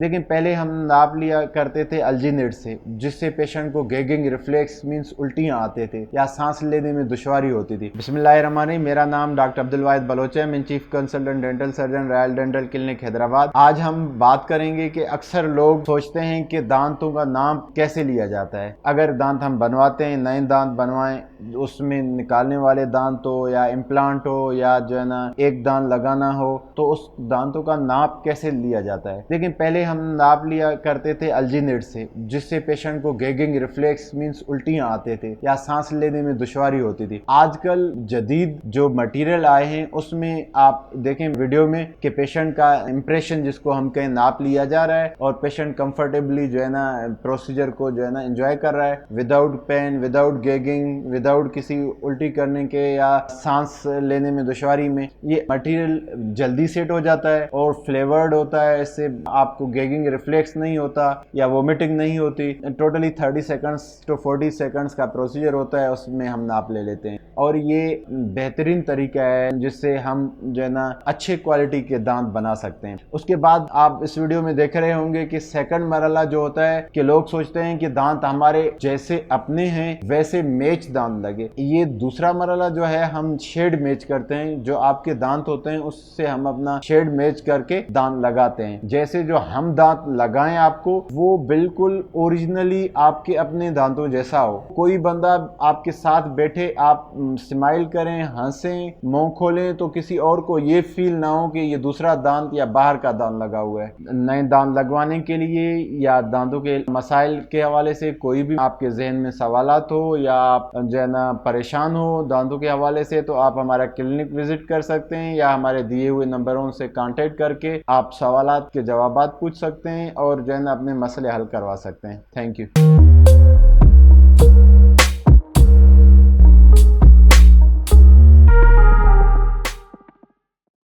लेकिन पहले हम नाप लिया करते थे अल्जीनेट से, जिससे पेशेंट को गैगिंग रिफ्लेक्स मींस उल्टियाँ आते थे या सांस लेने में दुश्वारी होती थी। बिस्मिल्लाहिर्रहमानिर्रहीम। मेरा नाम डॉक्टर अब्दुल वाहिद बलोच है। मैं chief consultant dental surgeon royal dental clinic Hyderabad. आज हम बात करेंगे कि अक्सर लोग सोचते हैं कि दांतों का नाप कैसे लिया जाता है। अगर दांत हम बनवाते हैं, नए दांत बनवाएं, उसमें निकालने वाले दांत हो या इम्प्लांट हो या जो है ना एक दांत लगाना हो, तो उस दांतों का नाप कैसे लिया जाता है। लेकिन पहले हम नाप लिया करते थे अल्जीनेट से, जिससे पेशेंट को गैगिंग रिफ्लेक्स मींस उल्टियाँ आते थे या सांस लेने में दुश्वारी होती थी। आजकल जदीद जो मटेरियल आए हैं उसमें आप देखें वीडियो में कि पेशेंट का इंप्रेशन जिसको हम कहें नाप लिया जा रहा है और पेशेंट कंफर्टेबली जो है ना प्रोसीजर को जो है ना एंजॉय कर रहा है without pain, without gagging, without किसी उल्टी करने के या सांस लेने में दुश्वारी में। ये मटेरियल जल्दी सेट हो जाता है और फ्लेवर्ड होता है, इससे आपको गैगिंग रिफ्लेक्स नहीं होता या वोमिटिंग नहीं होती। टोटली 30 सेकंड्स टू 40 सेकंड्स का प्रोसीजर होता है, उसमें हम नाप ले लेते हैं और ये बेहतरीन तरीका है जिससे हम जो है ना अच्छे क्वालिटी के दांत बना सकते हैं। उसके बाद आप इस वीडियो में देख रहे होंगे कि सेकंड मरहला जो होता है कि लोग सोचते हैं कि दांत हमारे जैसे अपने हैं वैसे मैच दांत लगे। ये दूसरा मरहला जो है हम शेड मैच करते हैं, जो आपके दांत होते हैं उससे हम अपना शेड मैच करके दांत लगाते हैं। जैसे जो हम दांत लगाएं आपको वो बिल्कुल ओरिजिनली आपके अपने दांतों जैसा हो। कोई बंदा आपके साथ बैठे, आप स्माइल करें, हंसें, मुंह खोलें तो किसी और को ये फील ना हो कि ये दूसरा दांत या बाहर का दांत लगा हुआ है। नए दांत लगवाने के लिए या दांतों के मसाइल के हवाले से कोई भी आपके जहन में सवालात हो या आप जो है ना परेशान हो दांतों के हवाले से, तो आप हमारा क्लिनिक विजिट कर सकते हैं या हमारे दिए हुए नंबरों से कांटेक्ट करके आप सवालात के जवाबात पूछ सकते हैं और जो है ना अपने मसले हल करवा सकते हैं। Thank you.